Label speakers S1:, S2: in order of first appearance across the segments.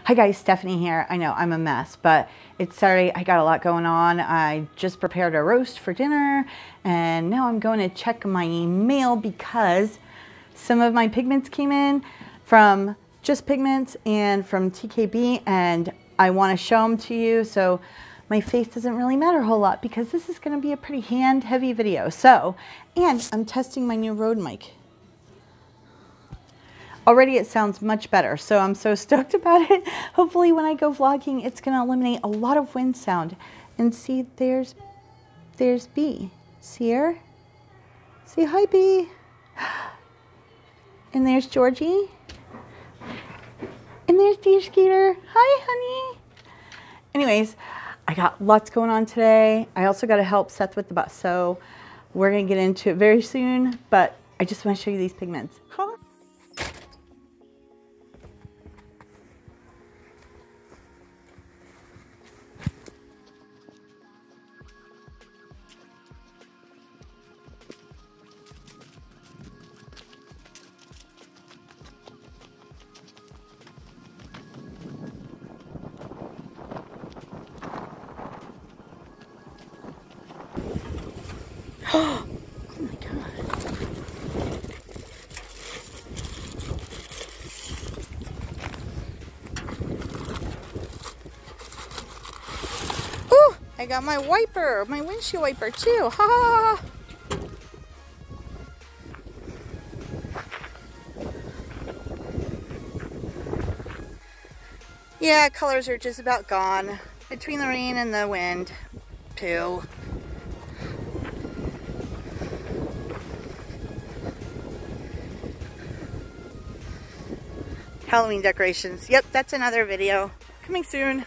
S1: Hi guys, Stephanie here. I know I'm a mess, but it's Saturday. I got a lot going on. I just prepared a roast for dinner and now I'm going to check my mail because some of my pigments came in from Just Pigments and from TKB and I want to show them to you. So my face doesn't really matter a whole lot because this is going to be a pretty hand heavy video. So, and I'm testing my new Rode mic. Already it sounds much better, so I'm so stoked about it. Hopefully when I go vlogging, it's gonna eliminate a lot of wind sound. And see, there's Bee. See her? Say hi, Bee. And there's Georgie. And there's Deer Skeeter. Hi, honey. Anyways, I got lots going on today. I also got to help Seth with the bus, so we're gonna get into it very soon, but I just wanna show you these pigments. Huh? Oh my God. Ooh, I got my wiper, my windshield wiper too. Ha ha ha. Yeah, colors are just about gone between the rain and the wind too. Halloween decorations. Yep, that's another video coming soon.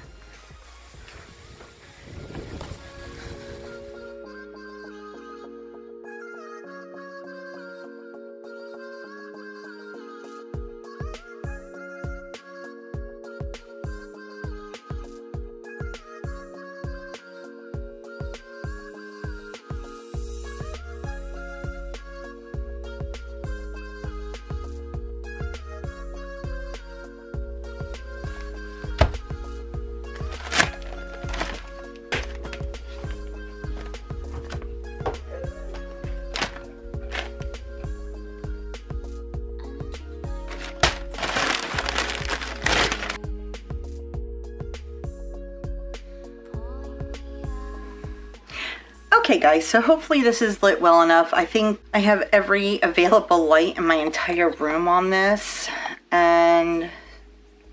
S1: Okay guys, so hopefully this is lit well enough. I think I have every available light in my entire room on this. And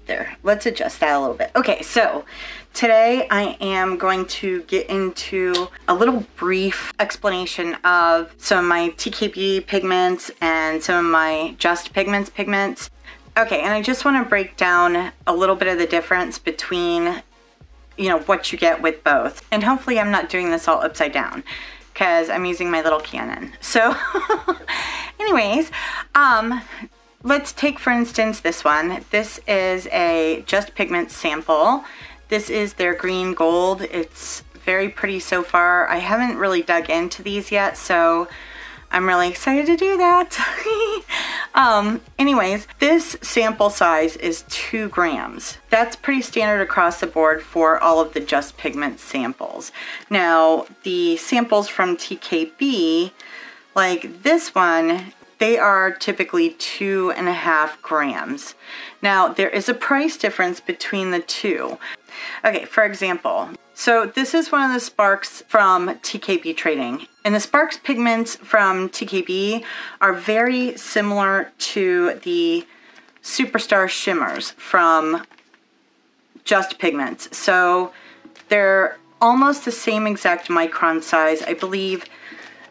S1: there, let's adjust that a little bit. Okay, so today I am going to get into a little brief explanation of some of my TKB pigments and some of my Just Pigments pigments. Okay, and I just want to break down a little bit of the difference between what you get with both. And hopefully I'm not doing this all upside down because I'm using my little Canon. So anyways, let's take for instance this one. This is a Just Pigments sample. This is their green gold. It's very pretty so far. I haven't really dug into these yet, so I'm really excited to do that. Anyways, this sample size is 2 grams. That's pretty standard across the board for all of the Just Pigments samples. Now, the samples from TKB, like this one, they are typically 2.5 grams. Now, there is a price difference between the two. Okay, for example, so this is one of the Sparks from TKB Trading. And the Sparks pigments from TKB are very similar to the Superstar Shimmers from Just Pigments. So they're almost the same exact micron size, I believe.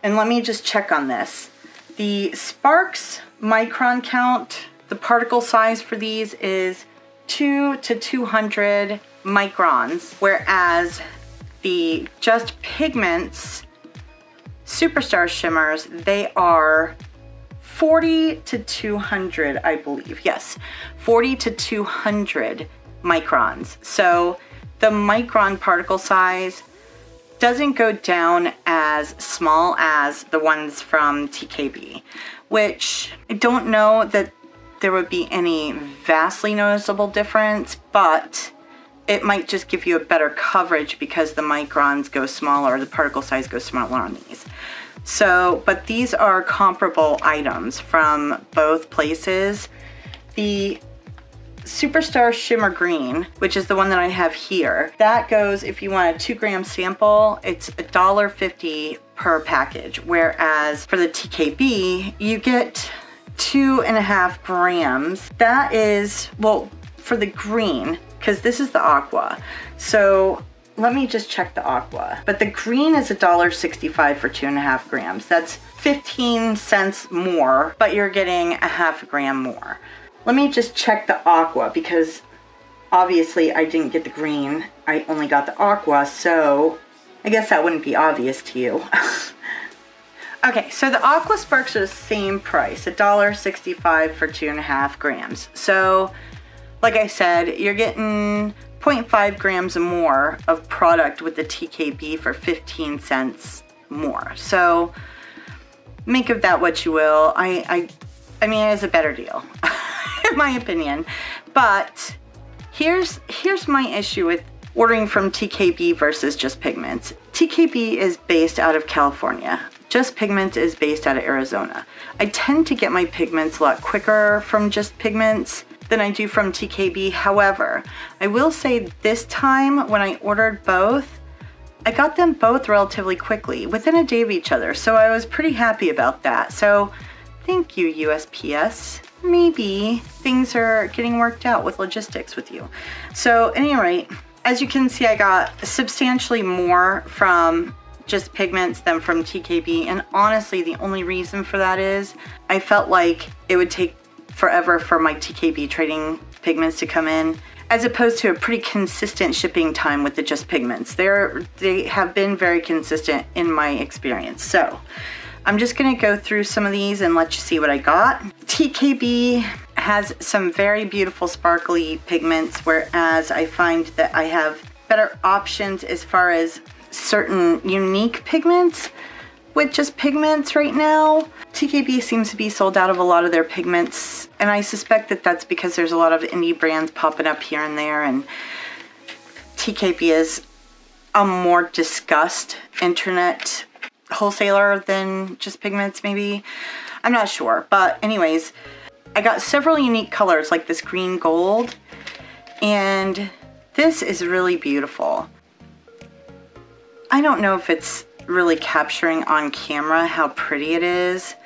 S1: And let me just check on this. The Sparks micron count, the particle size for these is 2 to 200 microns, whereas the Just Pigments Superstar Shimmers, they are 40 to 200, I believe. Yes, 40 to 200 microns. So the micron particle size doesn't go down as small as the ones from TKB, which I don't know that there would be any vastly noticeable difference, but it might just give you a better coverage because the microns go smaller, the particle size goes smaller on these. So, but these are comparable items from both places. The Superstar Shimmer Green, which is the one that I have here, that goes, if you want a 2 gram sample, it's $1.50 per package. Whereas for the TKB, you get 2.5 grams. That is, well, for the green, because this is the aqua. So let me just check the aqua. But the green is $1.65 for 2.5 grams. That's 15 cents more, but you're getting 0.5 gram more. Let me just check the aqua because obviously I didn't get the green. I only got the aqua, so I guess that wouldn't be obvious to you. Okay, so the Aqua Sparks are the same price, $1.65 for 2.5 grams. So, like I said, you're getting 0.5 grams more of product with the TKB for 15 cents more. So, make of that what you will. I mean, it is a better deal, in my opinion. But here's my issue with ordering from TKB versus Just Pigments. TKB is based out of California. Just Pigments is based out of Arizona. I tend to get my pigments a lot quicker from Just Pigments than I do from TKB. However, I will say this time when I ordered both, I got them both relatively quickly, within a day of each other. So I was pretty happy about that. So thank you, USPS. Maybe things are getting worked out with logistics with you. So at any rate, as you can see, I got substantially more from Just Pigments than from TKB, and honestly the only reason for that is I felt like it would take forever for my TKB trading pigments to come in, as opposed to a pretty consistent shipping time with the Just Pigments. They have been very consistent in my experience. So I'm just gonna go through some of these and let you see what I got. TKB has some very beautiful sparkly pigments, whereas I find that I have better options as far as certain unique pigments with Just Pigments right now. TKB seems to be sold out of a lot of their pigments, and I suspect that that's because there's a lot of indie brands popping up here and there, and TKB is a more discussed internet wholesaler than Just Pigments, maybe. I'm not sure, but anyways, I got several unique colors like this green gold, and this is really beautiful. I don't know if it's really capturing on camera how pretty it is,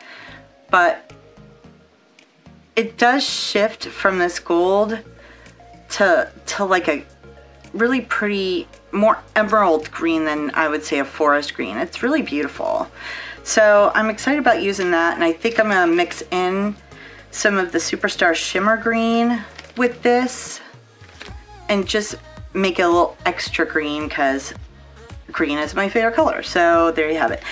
S1: but it does shift from this gold to like a really pretty, more emerald green than I would say a forest green. It's really beautiful. So I'm excited about using that, and I think I'm gonna mix in some of the Superstar Shimmer Green with this and just make it a little extra green because green is my favorite color. So there you have it.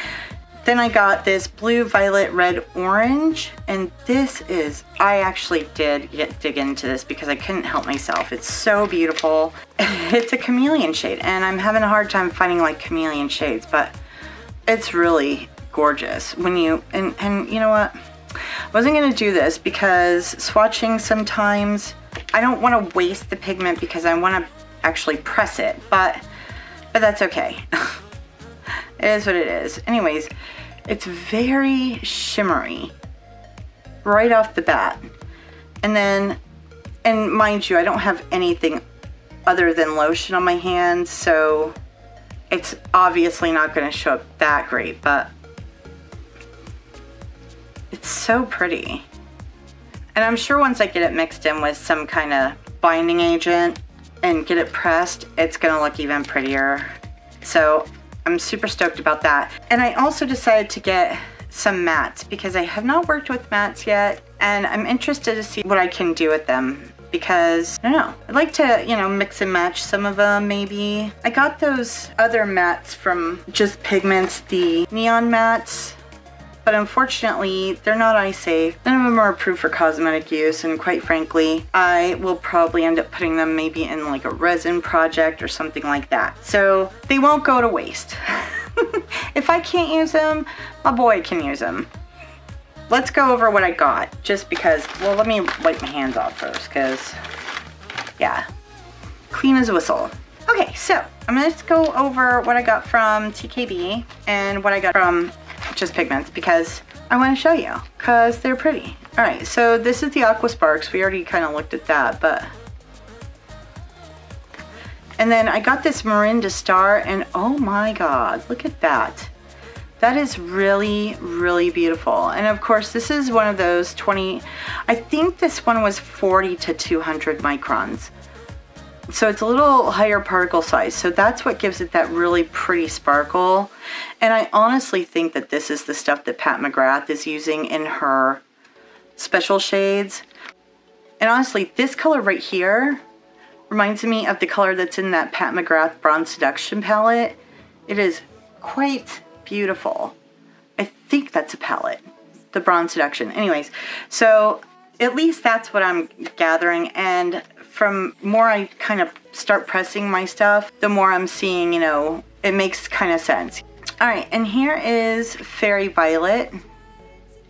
S1: Then I got this blue, violet, red, orange, and this is, I actually did dig into this because I couldn't help myself. It's so beautiful. It's a chameleon shade, and I'm having a hard time finding like chameleon shades, but it's really gorgeous. When you, and you know what? I wasn't gonna do this because swatching sometimes, I don't wanna waste the pigment because I wanna actually press it, but that's okay. It is what it is. Anyways, it's very shimmery right off the bat. And then, and mind you, I don't have anything other than lotion on my hands, so it's obviously not gonna show up that great, but it's so pretty. And I'm sure once I get it mixed in with some kind of binding agent and get it pressed, it's gonna look even prettier. So I'm super stoked about that. And I also decided to get some mattes because I have not worked with mattes yet, and I'm interested to see what I can do with them because, I don't know, I'd like to, you know, mix and match some of them maybe. I got those other mattes from Just Pigments, the neon mattes, but unfortunately, they're not eye safe. None of them are approved for cosmetic use, and quite frankly, I will probably end up putting them maybe in like a resin project or something like that. So they won't go to waste. If I can't use them, my boy can use them. let's go over what I got, just because, well, let me wipe my hands off first, because, yeah, clean as a whistle. Okay, so I'm gonna just go over what I got from TKB and what I got from Just Pigments, because I want to show you, because they're pretty. All right, so this is the Aqua Sparks. We already kind of looked at that, but... And then I got this Mirinda Star, and oh my God, look at that. That is really, really beautiful. And of course, this is one of those 20, I think this one was 40 to 200 microns. So it's a little higher particle size. So that's what gives it that really pretty sparkle. And I honestly think that this is the stuff that Pat McGrath is using in her special shades. And honestly, this color right here reminds me of the color that's in that Pat McGrath Bronze Seduction palette. It is quite beautiful. I think that's a palette, the Bronze Seduction. Anyways, so at least that's what I'm gathering, and from more I kind of start pressing my stuff, the more I'm seeing, you know, it makes kind of sense. All right, and here is Fairy Violet.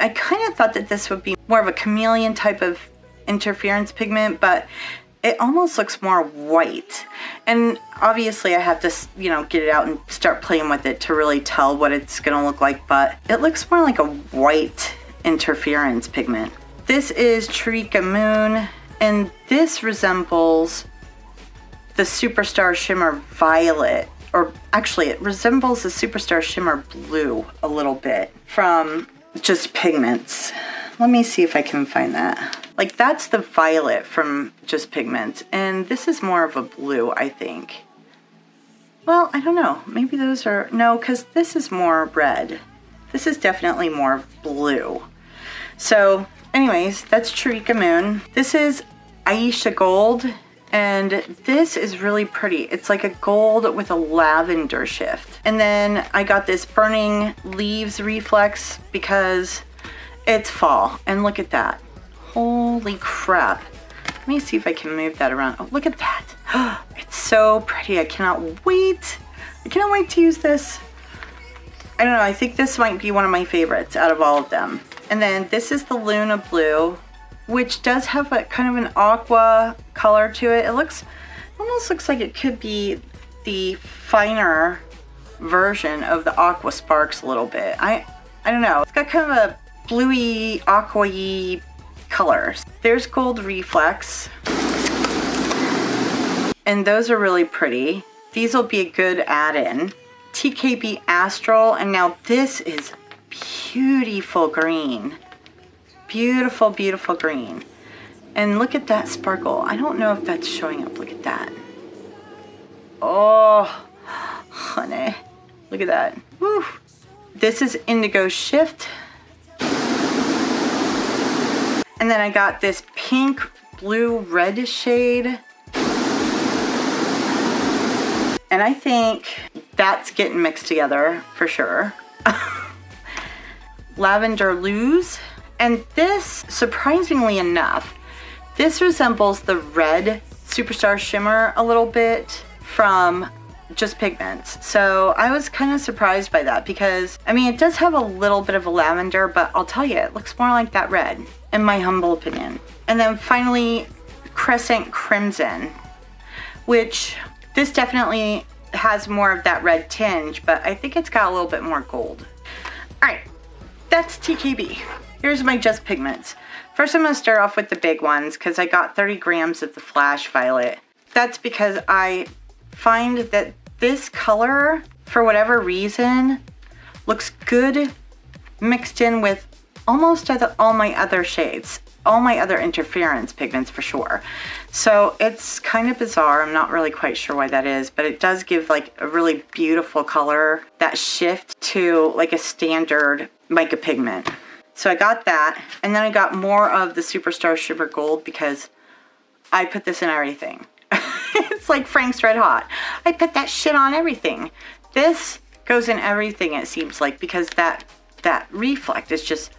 S1: I kind of thought that this would be more of a chameleon type of interference pigment, but it almost looks more white. And obviously I have to, you know, get it out and start playing with it to really tell what it's gonna look like, but it looks more like a white interference pigment. This is Trika Moon, and this resembles the Superstar Shimmer Violet, or actually it resembles the Superstar Shimmer Blue a little bit from Just Pigments. Let me see if I can find that. Like, that's the violet from Just Pigments, and this is more of a blue, I think. Well, I don't know. Maybe those are... No, because this is more red. This is definitely more blue. So, anyways, that's Trika Moon. This is Aisha Gold, and this is really pretty. It's like a gold with a lavender shift. And then I got this Burning Leaves Reflex because it's fall, and look at that. Holy crap. Let me see if I can move that around. Oh, look at that. It's so pretty. I cannot wait. I cannot wait to use this. I don't know. I think this might be one of my favorites out of all of them. And then this is the Luna Blue, which does have a kind of an aqua color to it. It almost looks like it could be the finer version of the Aqua Sparks a little bit. I don't know. It's got kind of a bluey, aqua-y colors. There's Gold Reflex, and those are really pretty. These will be a good add-in. TKB Astral, and now this is beautiful green. Beautiful, beautiful green. And look at that sparkle. I don't know if that's showing up. Look at that. Oh, honey. Look at that. Woo. This is Indigo Shift. And then I got this pink, blue, red shade. And I think that's getting mixed together for sure. Lavender Lose. And this, surprisingly enough, this resembles the red Superstar Shimmer a little bit from Just Pigments. So I was kind of surprised by that because, I mean, it does have a little bit of a lavender, but I'll tell you, it looks more like that red, in my humble opinion. And then finally, Crescent Crimson, which this definitely has more of that red tinge, but I think it's got a little bit more gold. All right, that's TKB. Here's my Just Pigments. First, I'm gonna start off with the big ones because I got 30 grams of the Flash Violet. That's because I find that this color, for whatever reason, looks good mixed in with almost all my other shades, all my other interference pigments for sure. So it's kind of bizarre. I'm not really quite sure why that is, but it does give like a really beautiful color, that shift to like a standard mica pigment. So I got that, and then I got more of the Superstar Shimmer Gold because I put this in everything. It's like Frank's Red Hot. I put that shit on everything. This goes in everything, it seems like, because that reflect is just,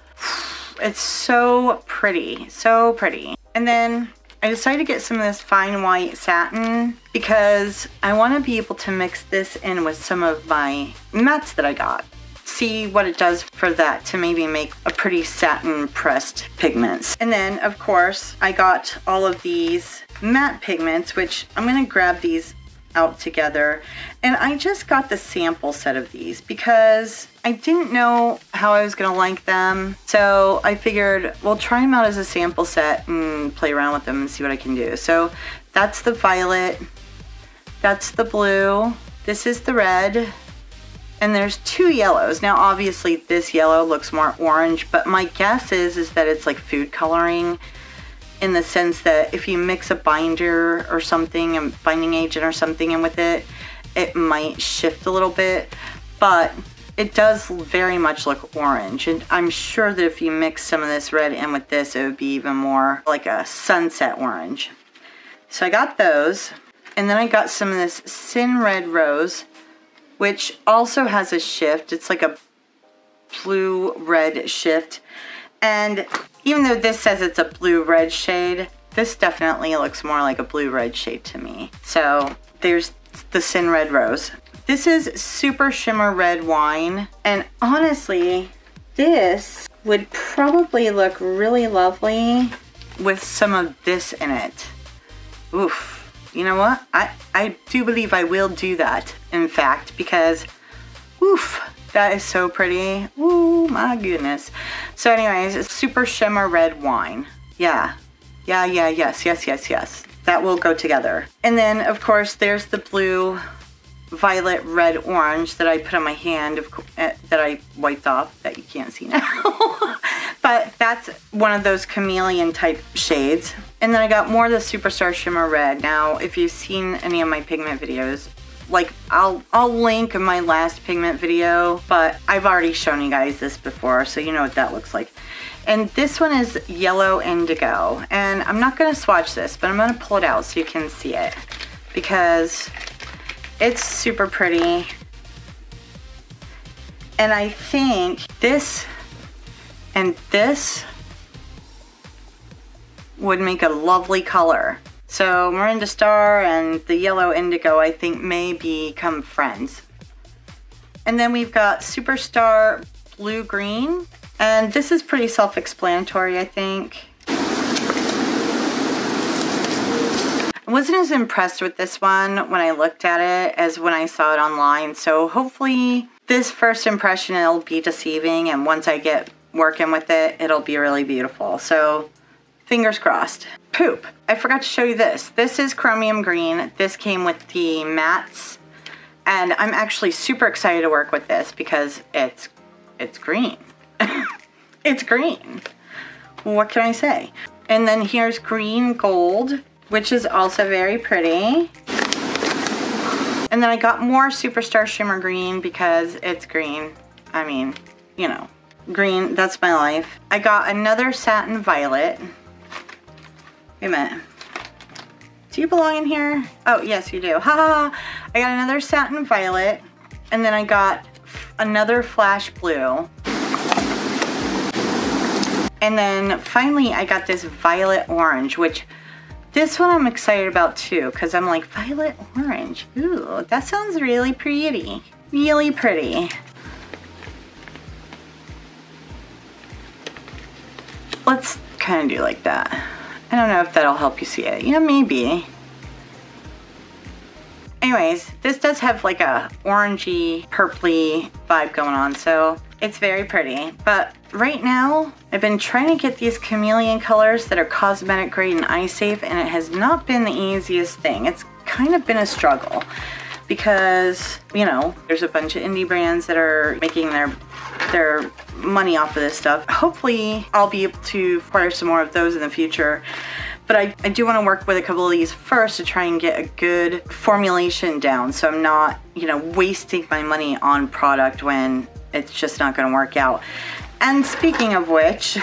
S1: it's so pretty, so pretty. And then I decided to get some of this fine white satin because I want to be able to mix this in with some of my mattes that I got. see what it does for that to maybe make a pretty satin pressed pigments. And then of course I got all of these matte pigments, which I'm gonna grab these out together. And I just got the sample set of these because I didn't know how I was gonna like them. So I figured we'll try them out as a sample set and play around with them and see what I can do. So that's the violet, that's the blue, this is the red, and there's 2 yellows. Now obviously this yellow looks more orange, but my guess is that it's like food coloring, in the sense that if you mix a binder or something, a binding agent or something in with it, it might shift a little bit, but it does very much look orange. And I'm sure that if you mix some of this red in with this, it would be even more like a sunset orange. So I got those, and then I got some of this Sin Red Rose, which also has a shift. It's like a blue-red shift. And even though this says it's a blue-red shade, this definitely looks more like a blue-red shade to me. So there's the Sin Red Rose. This is Super Shimmer Red Wine. And honestly, this would probably look really lovely with some of this in it. Oof. You know what? I do believe I will do that, in fact, because, oof, that is so pretty. Ooh, my goodness. So anyways, it's Super Shimmer Red Wine. Yeah. Yes. That will go together. And then, of course, there's the blue, violet, red, orange that I put on my hand, that I wiped off, that you can't see now. But that's one of those chameleon type shades. And then I got more of the Superstar Shimmer Red. Now, if you've seen any of my pigment videos, like I'll link my last pigment video, but I've already shown you guys this before, so you know what that looks like. And this one is Yellow Indigo. And I'm not gonna swatch this, but I'm gonna pull it out so you can see it, because it's super pretty. And I think this and this would make a lovely color. So Miranda Star and the Yellow Indigo, I think, may become friends. And then we've got Superstar Blue Green. And this is pretty self-explanatory, I think. I wasn't as impressed with this one when I looked at it as when I saw it online. So hopefully this first impression, it'll be deceiving. And once I get working with it, it'll be really beautiful. So fingers crossed. Poop. I forgot to show you this. This is Chromium Green. This came with the mattes. And I'm actually super excited to work with this because it's green. It's green. What can I say? And then here's Green Gold, which is also very pretty. And then I got more Superstar Shimmer Green because it's green. I mean, you know, green, that's my life. I got another Satin Violet. Wait a minute. Do you belong in here? Oh, yes, you do. Ha ha ha. I got another Satin Violet. And then I got another Flash Blue. And then finally I got this Violet Orange, which this one I'm excited about too, because I'm like, Violet Orange. Ooh, that sounds really pretty. Really pretty. Let's kind of do like that. I don't know if that'll help you see it. Yeah, maybe. Anyways, this does have like a orangey, purpley vibe going on, so it's very pretty. But right now, I've been trying to get these chameleon colors that are cosmetic grade and eye safe, and it has not been the easiest thing. It's kind of been a struggle because, you know, there's a bunch of indie brands that are making their money off of this stuff. Hopefully, I'll be able to acquire some more of those in the future. But I do want to work with a couple of these first to try and get a good formulation down, so I'm not, you know, wasting my money on product when it's just not going to work out. And speaking of which,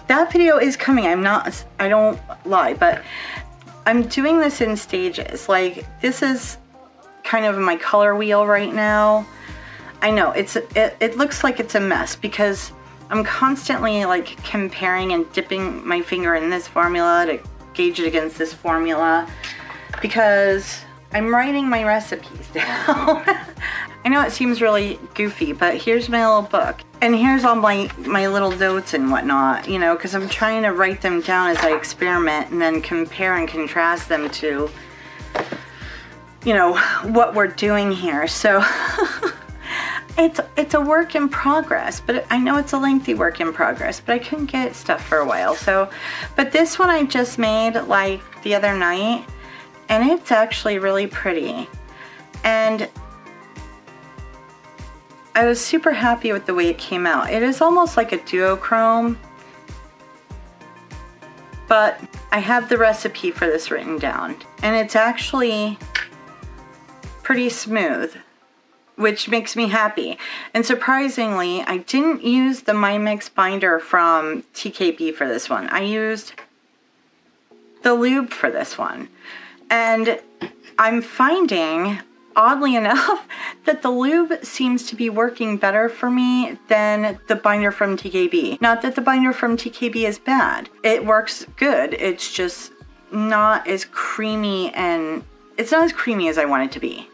S1: that video is coming. I don't lie, but I'm doing this in stages. Like, this is kind of my color wheel right now. I know it looks like it's a mess because I'm constantly like comparing and dipping my finger in this formula to gauge it against this formula because I'm writing my recipes down. I know it seems really goofy, but here's my little book. And here's all my little notes and whatnot, you know, because I'm trying to write them down as I experiment and then compare and contrast them to, you know, what we're doing here. So it's a work in progress, but I know it's a lengthy work in progress, but I couldn't get stuff for a while. So, but this one I just made like the other night, and it's actually really pretty. And I was super happy with the way it came out. It is almost like a duochrome, but I have the recipe for this written down, and it's actually pretty smooth, which makes me happy. And surprisingly, I didn't use the MyMix binder from TKB for this one. I used the lube for this one. And I'm finding, oddly enough, that the lube seems to be working better for me than the binder from TKB. Not that the binder from TKB is bad. It works good. It's just not as creamy, and it's not as creamy as I want it to be.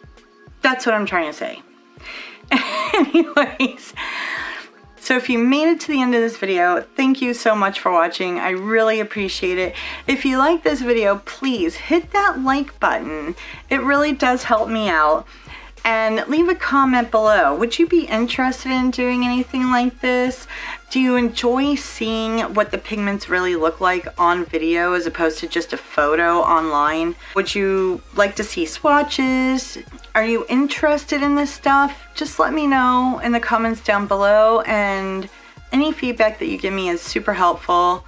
S1: That's what I'm trying to say. Anyways, so if you made it to the end of this video, thank you so much for watching. I really appreciate it. If you like this video, please hit that like button. It really does help me out. And leave a comment below. Would you be interested in doing anything like this? Do you enjoy seeing what the pigments really look like on video as opposed to just a photo online? Would you like to see swatches? Are you interested in this stuff? Just let me know in the comments down below, and any feedback that you give me is super helpful.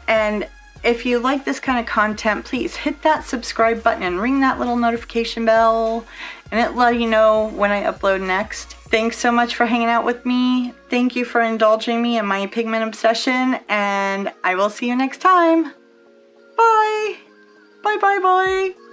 S1: And if you like this kind of content, please hit that subscribe button and ring that little notification bell, and it'll let you know when I upload next. Thanks so much for hanging out with me. Thank you for indulging me in my pigment obsession, and I will see you next time. Bye. Bye, bye, bye.